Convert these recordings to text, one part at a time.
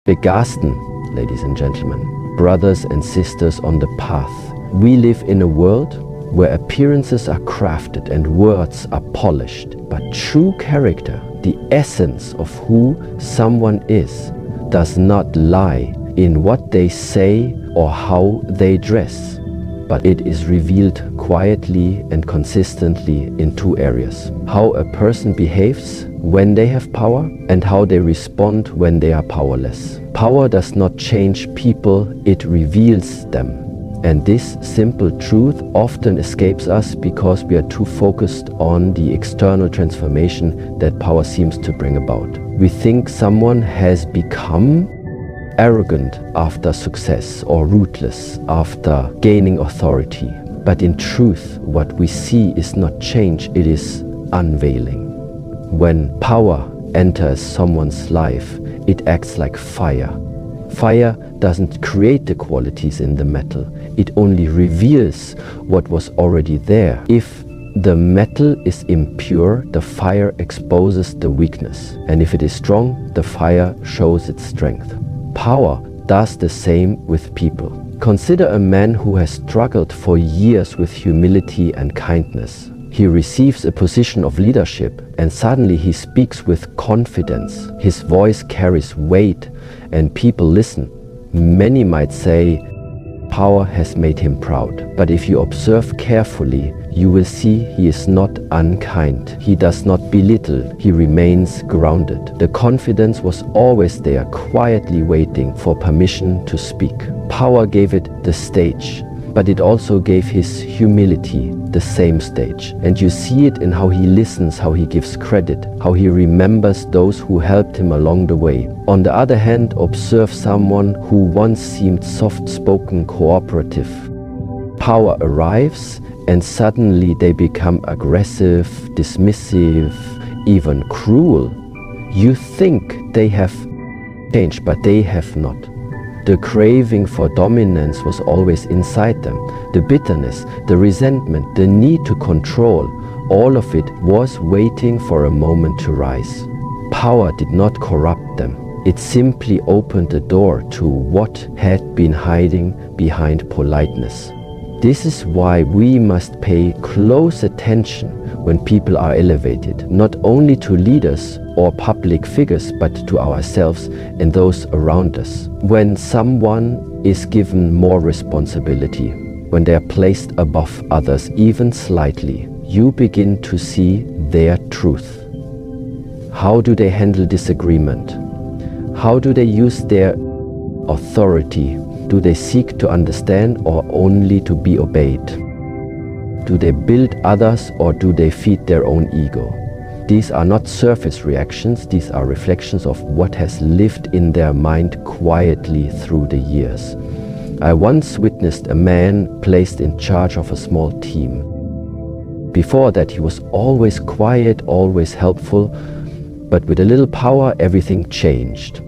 Begasten, ladies and gentlemen, brothers and sisters on the path. We live in a world where appearances are crafted and words are polished, but true character, the essence of who someone is, does not lie in what they say or how they dress, but it is revealed quietly and consistently in two areas: how a person behaves when they have power and how they respond when they are powerless. Power does not change people, it reveals them. And this simple truth often escapes us because we are too focused on the external transformation that power seems to bring about. We think someone has become arrogant after success or ruthless after gaining authority. But in truth, what we see is not change, it is unveiling. When power enters someone's life, it acts like fire. Fire doesn't create the qualities in the metal, it only reveals what was already there. If the metal is impure, the fire exposes the weakness, and if it is strong, the fire shows its strength. Power does the same with people. Consider a man who has struggled for years with humility and kindness. He receives a position of leadership and suddenly he speaks with confidence. His voice carries weight and people listen. Many might say, power has made him proud. But if you observe carefully, you will see he is not unkind. He does not belittle, he remains grounded. The confidence was always there, quietly waiting for permission to speak. Power gave it the stage, but it also gave his humility the same stage. And you see it in how he listens, how he gives credit, how he remembers those who helped him along the way. On the other hand, observe someone who once seemed soft-spoken, cooperative. Power arrives and suddenly they become aggressive, dismissive, even cruel. You think they have changed, but they have not. The craving for dominance was always inside them. The bitterness, the resentment, the need to control, all of it was waiting for a moment to rise. Power did not corrupt them. It simply opened the door to what had been hiding behind politeness. This is why we must pay close attention when people are elevated, not only to leaders or public figures, but to ourselves and those around us. When someone is given more responsibility, when they are placed above others, even slightly, you begin to see their truth. How do they handle disagreement? How do they use their authority? Do they seek to understand or only to be obeyed? Do they build others or do they feed their own ego? These are not surface reactions, these are reflections of what has lived in their mind quietly through the years. I once witnessed a man placed in charge of a small team. Before that, he was always quiet, always helpful, but with a little power, everything changed.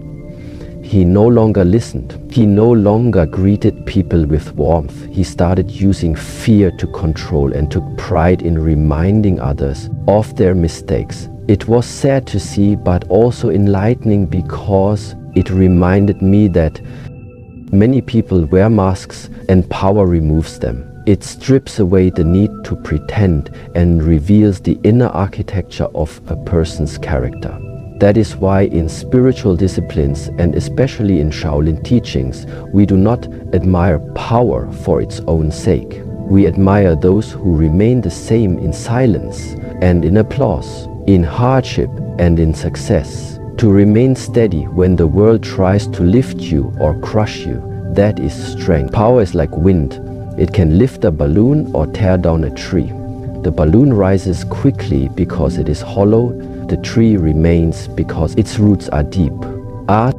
He no longer listened. He no longer greeted people with warmth. He started using fear to control and took pride in reminding others of their mistakes. It was sad to see, but also enlightening because it reminded me that many people wear masks and power removes them. It strips away the need to pretend and reveals the inner architecture of a person's character. That is why in spiritual disciplines, and especially in Shaolin teachings, we do not admire power for its own sake. We admire those who remain the same in silence and in applause, in hardship and in success. To remain steady when the world tries to lift you or crush you, that is strength. Power is like wind. It can lift a balloon or tear down a tree. The balloon rises quickly because it is hollow. The tree remains because its roots are deep. Ask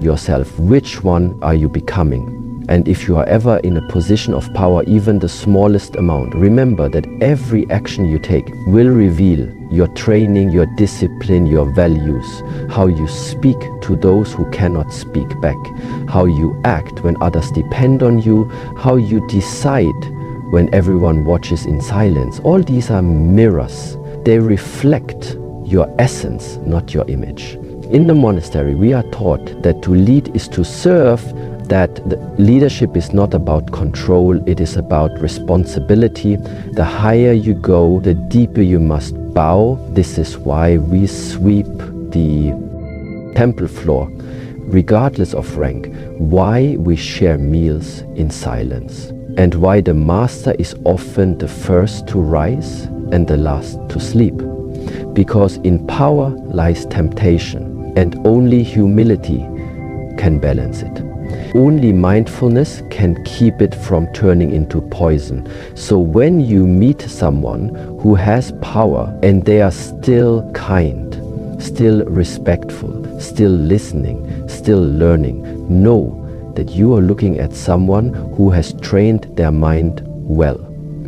yourself, which one are you becoming? And if you are ever in a position of power, even the smallest amount, remember that every action you take will reveal your training, your discipline, your values, how you speak to those who cannot speak back, how you act when others depend on you, how you decide when everyone watches in silence. All these are mirrors. They reflect your essence, not your image. In the monastery, we are taught that to lead is to serve, that the leadership is not about control, it is about responsibility. The higher you go, the deeper you must bow. This is why we sweep the temple floor, regardless of rank, why we share meals in silence, and why the master is often the first to rise and the last to sleep. Because in power lies temptation, and only humility can balance it. Only mindfulness can keep it from turning into poison. So when you meet someone who has power and they are still kind, still respectful, still listening, still learning, know that you are looking at someone who has trained their mind well.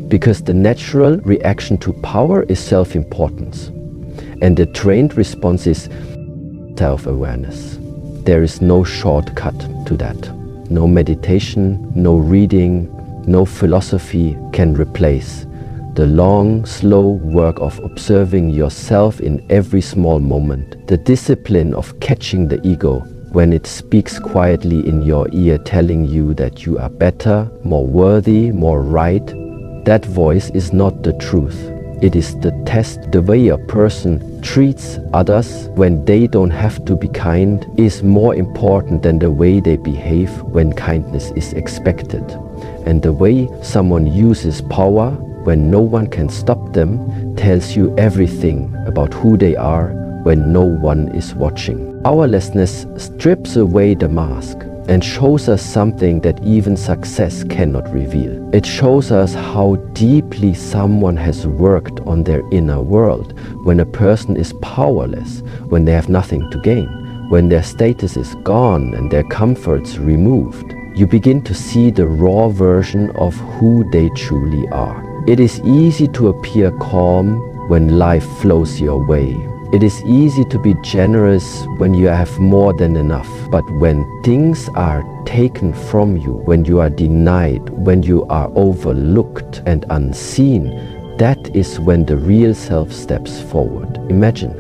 Because the natural reaction to power is self-importance, and the trained response is self-awareness. There is no shortcut to that. No meditation, no reading, no philosophy can replace the long, slow work of observing yourself in every small moment. The discipline of catching the ego when it speaks quietly in your ear telling you that you are better, more worthy, more right. That voice is not the truth. It is the test. The way a person treats others when they don't have to be kind is more important than the way they behave when kindness is expected. And the way someone uses power when no one can stop them tells you everything about who they are when no one is watching. Powerlessness strips away the mask and shows us something that even success cannot reveal. It shows us how deeply someone has worked on their inner world. When a person is powerless, when they have nothing to gain, when their status is gone and their comforts removed, you begin to see the raw version of who they truly are. It is easy to appear calm when life flows your way. It is easy to be generous when you have more than enough. But when things are taken from you, when you are denied, when you are overlooked and unseen, that is when the real self steps forward. Imagine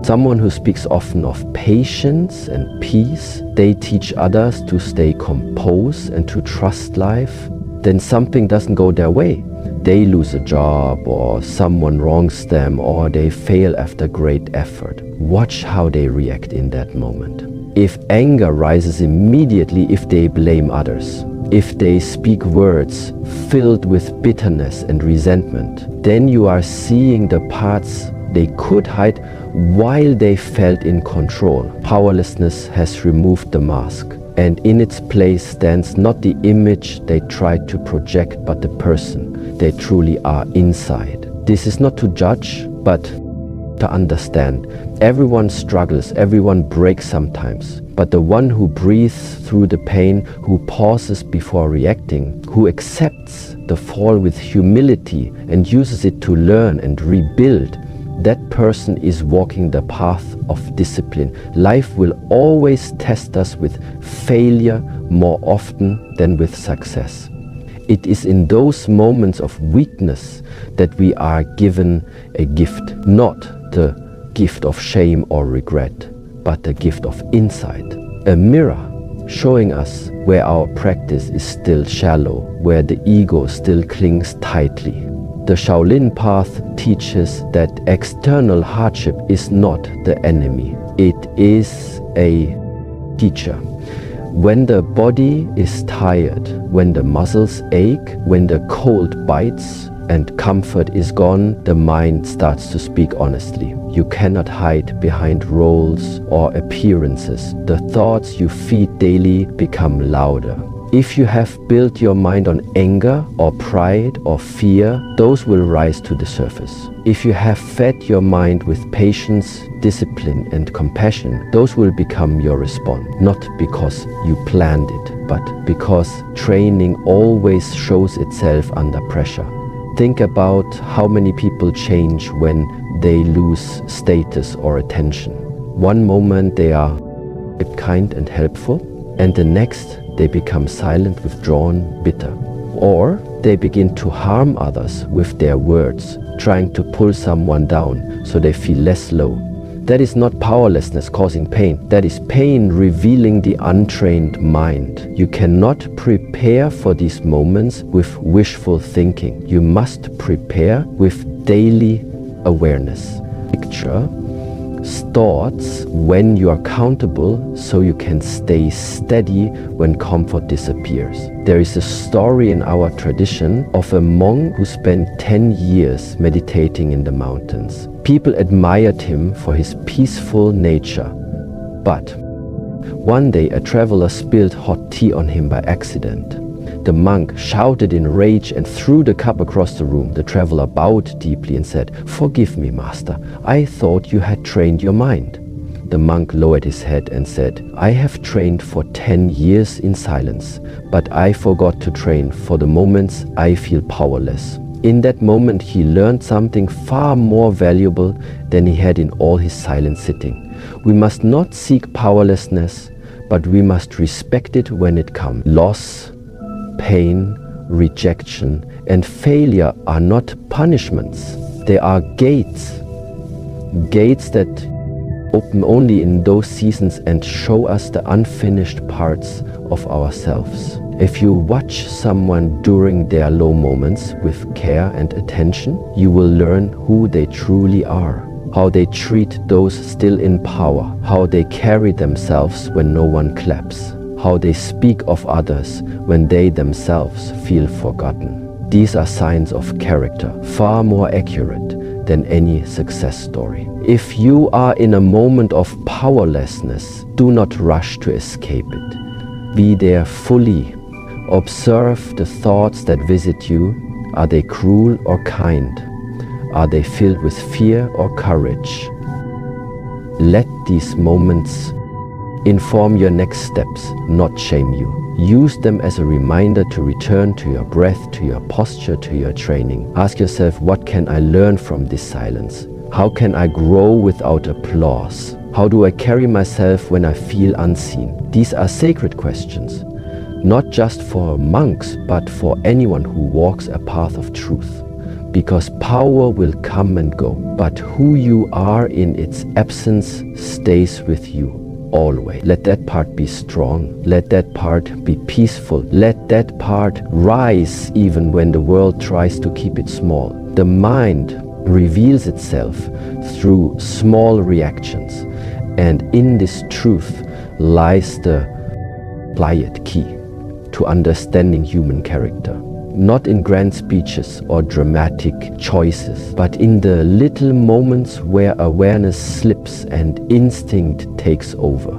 someone who speaks often of patience and peace. They teach others to stay composed and to trust life. Then something doesn't go their way. They lose a job, or someone wrongs them, or they fail after great effort. Watch how they react in that moment. If anger rises immediately if they blame others, if they speak words filled with bitterness and resentment, then you are seeing the parts they could hide while they felt in control. Powerlessness has removed the mask, and in its place stands not the image they tried to project, but the person they truly are inside. This is not to judge, but to understand. Everyone struggles, everyone breaks sometimes, but the one who breathes through the pain, who pauses before reacting, who accepts the fall with humility and uses it to learn and rebuild, that person is walking the path of discipline. Life will always test us with failure more often than with success. It is in those moments of weakness that we are given a gift, not the gift of shame or regret, but the gift of insight. A mirror showing us where our practice is still shallow, where the ego still clings tightly. The Shaolin path teaches that external hardship is not the enemy. It is a teacher. When the body is tired, when the muscles ache, when the cold bites and comfort is gone, the mind starts to speak honestly. You cannot hide behind roles or appearances. The thoughts you feed daily become louder. If you have built your mind on anger or pride or fear, those will rise to the surface. If you have fed your mind with patience, discipline and compassion, those will become your response. Not because you planned it, but because training always shows itself under pressure. Think about how many people change when they lose status or attention. One moment they are kind and helpful, and the next they become silent, withdrawn, bitter. Or they begin to harm others with their words, trying to pull someone down so they feel less low. That is not powerlessness causing pain. That is pain revealing the untrained mind. You cannot prepare for these moments with wishful thinking. You must prepare with daily awareness. Picture thoughts when you are accountable so you can stay steady when comfort disappears. There is a story in our tradition of a monk who spent 10 years meditating in the mountains. People admired him for his peaceful nature, but one day a traveler spilled hot tea on him by accident. The monk shouted in rage and threw the cup across the room. The traveler bowed deeply and said, "Forgive me, master. I thought you had trained your mind." The monk lowered his head and said, "I have trained for 10 years in silence, but I forgot to train for the moments I feel powerless." In that moment, he learned something far more valuable than he had in all his silent sitting. We must not seek powerlessness, but we must respect it when it comes. Loss, pain, rejection, and failure are not punishments. They are gates. Gates that open only in those seasons and show us the unfinished parts of ourselves. If you watch someone during their low moments with care and attention, you will learn who they truly are, how they treat those still in power, how they carry themselves when no one claps, how they speak of others when they themselves feel forgotten. These are signs of character, far more accurate than any success story. If you are in a moment of powerlessness, do not rush to escape it. Be there fully. Observe the thoughts that visit you. Are they cruel or kind? Are they filled with fear or courage? Let these moments inform your next steps, not shame you. Use them as a reminder to return to your breath, to your posture, to your training. Ask yourself, what can I learn from this silence? How can I grow without applause? How do I carry myself when I feel unseen? These are sacred questions, not just for monks, but for anyone who walks a path of truth. Because power will come and go, but who you are in its absence stays with you always. Let that part be strong. Let that part be peaceful. Let that part rise even when the world tries to keep it small. The mind reveals itself through small reactions, and in this truth lies the quiet key to understanding human character. Not in grand speeches or dramatic choices, but in the little moments where awareness slips and instinct takes over.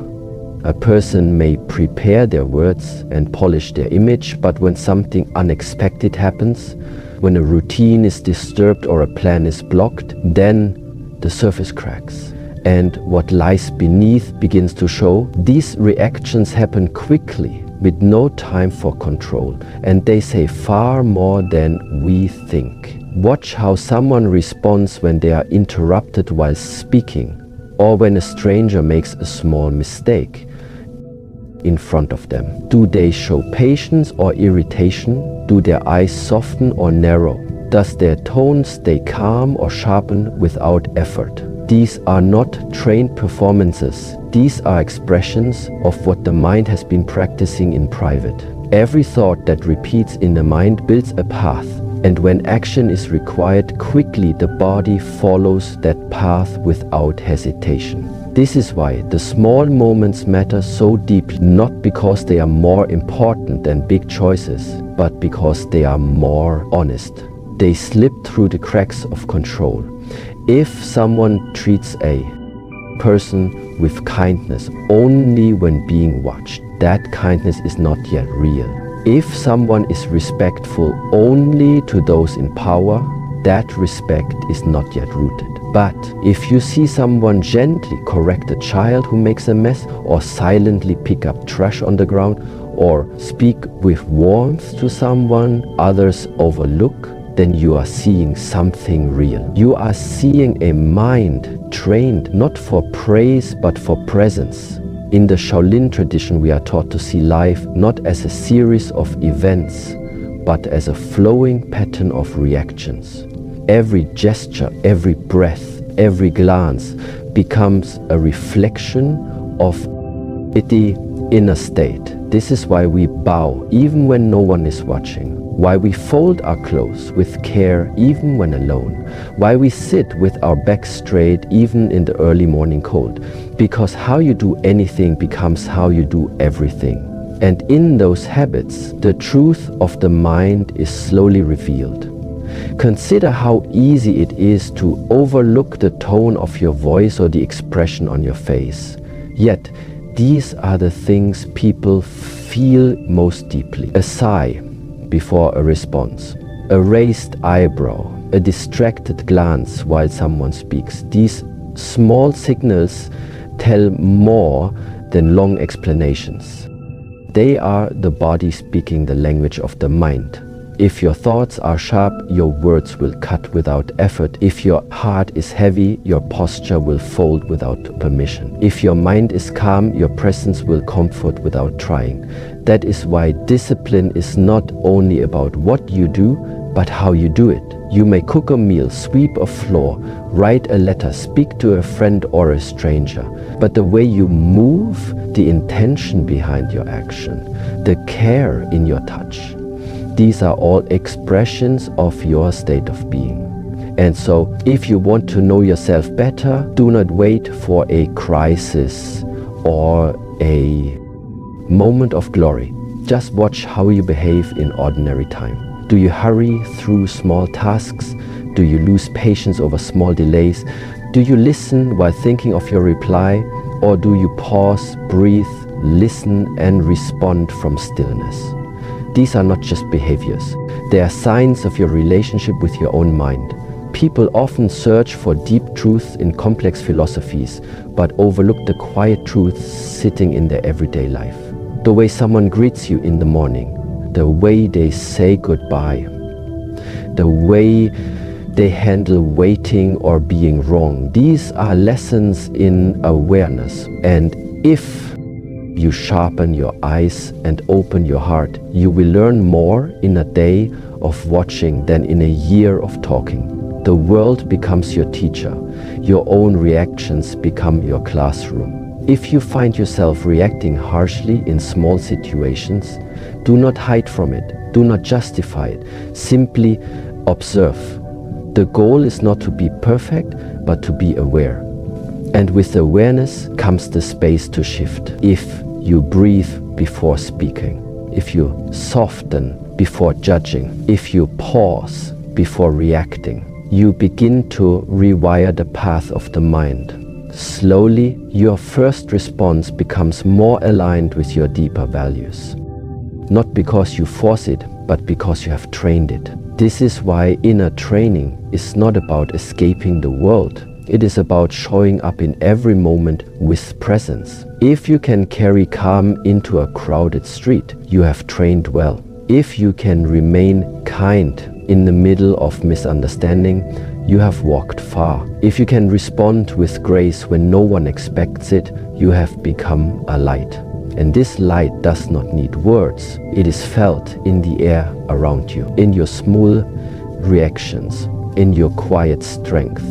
A person may prepare their words and polish their image, but when something unexpected happens, when a routine is disturbed or a plan is blocked, then the surface cracks and what lies beneath begins to show. These reactions happen quickly, with no time for control, and they say far more than we think. Watch how someone responds when they are interrupted while speaking, or when a stranger makes a small mistake in front of them. Do they show patience or irritation? Do their eyes soften or narrow? Does their tone stay calm or sharpen without effort? These are not trained performances. These are expressions of what the mind has been practicing in private. Every thought that repeats in the mind builds a path, and when action is required, quickly the body follows that path without hesitation. This is why the small moments matter so deeply, not because they are more important than big choices, but because they are more honest. They slip through the cracks of control. If someone treats a person with kindness only when being watched, that kindness is not yet real. If someone is respectful only to those in power, that respect is not yet rooted. But if you see someone gently correct a child who makes a mess, or silently pick up trash on the ground, or speak with warmth to someone others overlook, then you are seeing something real. You are seeing a mind trained not for praise but for presence. In the Shaolin tradition, we are taught to see life not as a series of events, but as a flowing pattern of reactions. Every gesture, every breath, every glance becomes a reflection of the inner state. This is why we bow even when no one is watching, why we fold our clothes with care even when alone, why we sit with our back straight even in the early morning cold, because how you do anything becomes how you do everything. And in those habits, the truth of the mind is slowly revealed. Consider how easy it is to overlook the tone of your voice or the expression on your face. Yet, these are the things people feel most deeply. A sigh before a response, a raised eyebrow, a distracted glance while someone speaks. These small signals tell more than long explanations. They are the body speaking the language of the mind. If your thoughts are sharp, your words will cut without effort. If your heart is heavy, your posture will fold without permission. If your mind is calm, your presence will comfort without trying. That is why discipline is not only about what you do, but how you do it. You may cook a meal, sweep a floor, write a letter, speak to a friend or a stranger. But the way you move, the intention behind your action, the care in your touch, these are all expressions of your state of being. And so, if you want to know yourself better, do not wait for a crisis or a moment of glory. Just watch how you behave in ordinary time. Do you hurry through small tasks? Do you lose patience over small delays? Do you listen while thinking of your reply? Or do you pause, breathe, listen, and respond from stillness? These are not just behaviors. They are signs of your relationship with your own mind. People often search for deep truths in complex philosophies, but overlook the quiet truths sitting in their everyday life. The way someone greets you in the morning, the way they say goodbye, the way they handle waiting or being wrong. These are lessons in awareness. And if you sharpen your eyes and open your heart, you will learn more in a day of watching than in a year of talking. The world becomes your teacher. Your own reactions become your classroom. If you find yourself reacting harshly in small situations, do not hide from it. Do not justify it. Simply observe. The goal is not to be perfect, but to be aware. And with awareness comes the space to shift. If you breathe before speaking, if you soften before judging, if you pause before reacting, you begin to rewire the path of the mind. Slowly, your first response becomes more aligned with your deeper values. Not because you force it, but because you have trained it. This is why inner training is not about escaping the world. It is about showing up in every moment with presence. If you can carry calm into a crowded street, you have trained well. If you can remain kind in the middle of misunderstanding, you have walked far. If you can respond with grace when no one expects it, you have become a light. And this light does not need words. It is felt in the air around you, in your small reactions, in your quiet strength,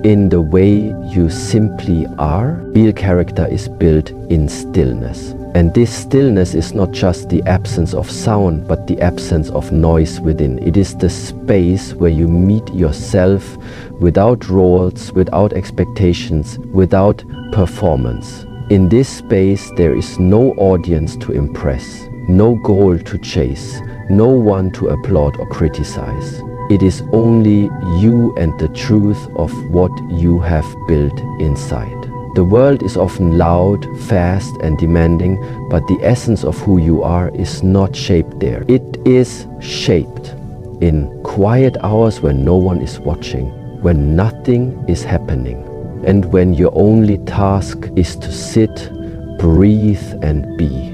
in the way you simply are. Real character is built in stillness. And this stillness is not just the absence of sound, but the absence of noise within. It is the space where you meet yourself without roles, without expectations, without performance. In this space, there is no audience to impress, no goal to chase, no one to applaud or criticize. It is only you and the truth of what you have built inside. The world is often loud, fast, and demanding, but the essence of who you are is not shaped there. It is shaped in quiet hours when no one is watching, when nothing is happening, and when your only task is to sit, breathe, and be.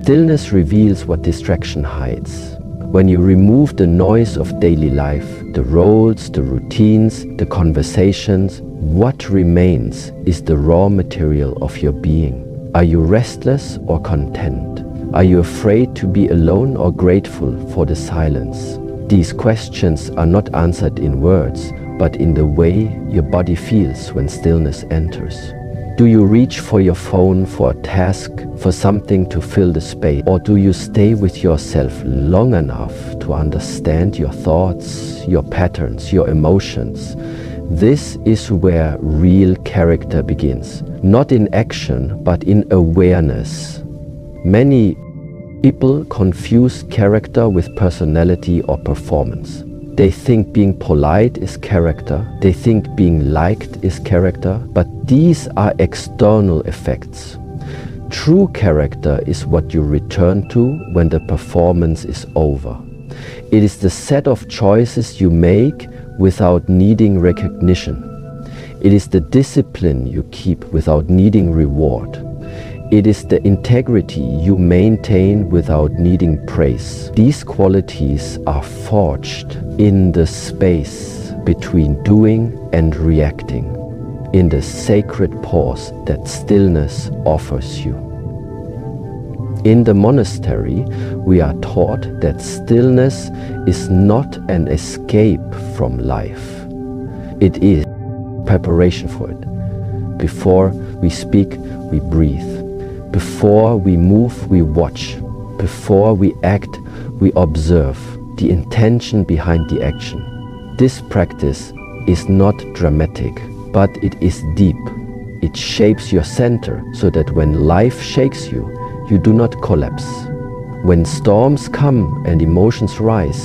Stillness reveals what distraction hides. When you remove the noise of daily life, the roles, the routines, the conversations, what remains is the raw material of your being. Are you restless or content? Are you afraid to be alone or grateful for the silence? These questions are not answered in words, but in the way your body feels when stillness enters. Do you reach for your phone for a task, for something to fill the space? Or do you stay with yourself long enough to understand your thoughts, your patterns, your emotions? This is where real character begins. Not in action, but in awareness. Many people confuse character with personality or performance. They think being polite is character, they think being liked is character, but these are external effects. True character is what you return to when the performance is over. It is the set of choices you make without needing recognition. It is the discipline you keep without needing reward. It is the integrity you maintain without needing praise. These qualities are forged in the space between doing and reacting, in the sacred pause that stillness offers you. In the monastery, we are taught that stillness is not an escape from life. It is preparation for it. Before we speak, we breathe. Before we move, we watch. Before we act, we observe the intention behind the action. This practice is not dramatic, but it is deep. It shapes your center so that when life shakes you, you do not collapse. When storms come and emotions rise,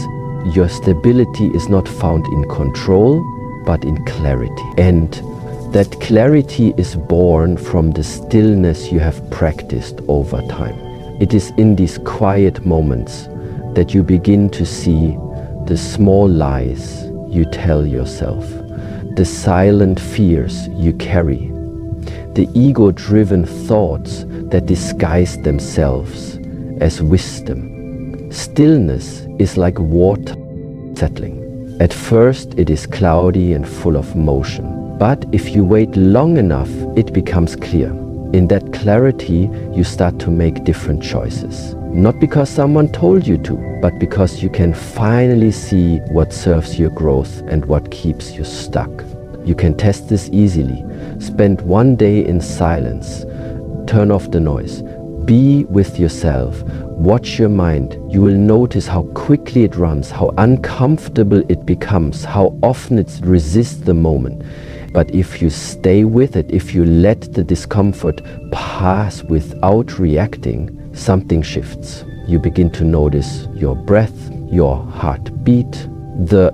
your stability is not found in control, but in clarity. And that clarity is born from the stillness you have practiced over time. It is in these quiet moments that you begin to see the small lies you tell yourself, the silent fears you carry, the ego-driven thoughts that disguise themselves as wisdom. Stillness is like water settling. At first it is cloudy and full of motion. But if you wait long enough, it becomes clear. In that clarity, you start to make different choices. Not because someone told you to, but because you can finally see what serves your growth and what keeps you stuck. You can test this easily. Spend one day in silence. Turn off the noise. Be with yourself. Watch your mind. You will notice how quickly it runs, how uncomfortable it becomes, how often it resists the moment. But if you stay with it, if you let the discomfort pass without reacting, something shifts. You begin to notice your breath, your heartbeat, the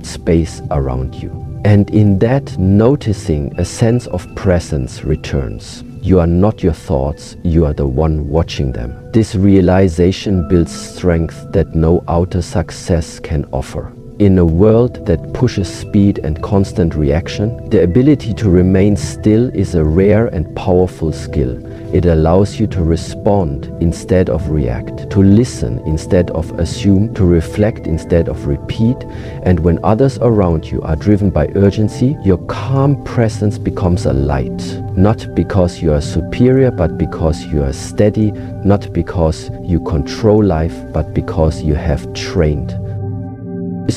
space around you. And in that noticing, a sense of presence returns. You are not your thoughts, you are the one watching them. This realization builds strength that no outer success can offer. In a world that pushes speed and constant reaction, the ability to remain still is a rare and powerful skill. It allows you to respond instead of react, to listen instead of assume, to reflect instead of repeat. And when others around you are driven by urgency, your calm presence becomes a light. Not because you are superior, but because you are steady, not because you control life, but because you have trained.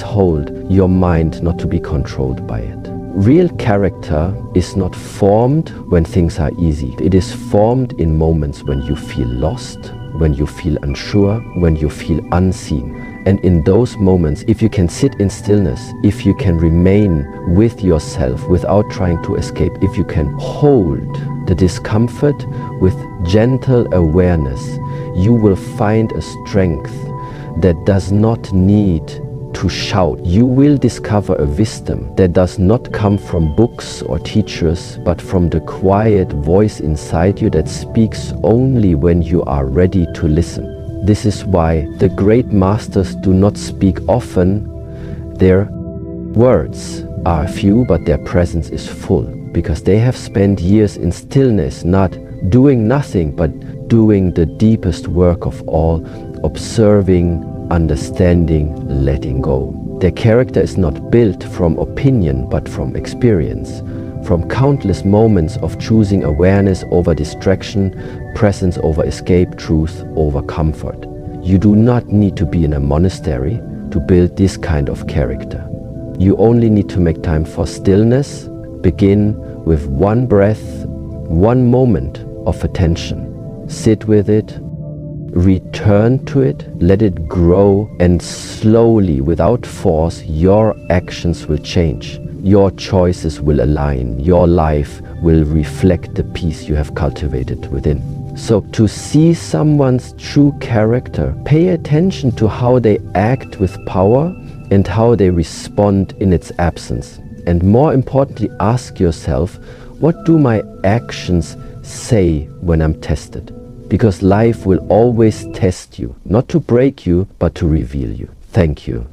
Hold your mind not to be controlled by it. Real character is not formed when things are easy. It is formed in moments when you feel lost, when you feel unsure, when you feel unseen. And in those moments, if you can sit in stillness, if you can remain with yourself without trying to escape, if you can hold the discomfort with gentle awareness, you will find a strength that does not need to shout. You will discover a wisdom that does not come from books or teachers, but from the quiet voice inside you that speaks only when you are ready to listen. This is why the great masters do not speak often. Their words are few, but their presence is full, because they have spent years in stillness, not doing nothing, but doing the deepest work of all, observing, understanding, letting go. Their character is not built from opinion, but from experience, from countless moments of choosing awareness over distraction, presence over escape, truth over comfort. You do not need to be in a monastery to build this kind of character. You only need to make time for stillness. Begin with one breath, one moment of attention. Sit with it, return to it, let it grow, and slowly, without force, your actions will change. Your choices will align. Your life will reflect the peace you have cultivated within. So to see someone's true character, pay attention to how they act with power and how they respond in its absence. And more importantly, ask yourself, what do my actions say when I'm tested? Because life will always test you, not to break you, but to reveal you. Thank you.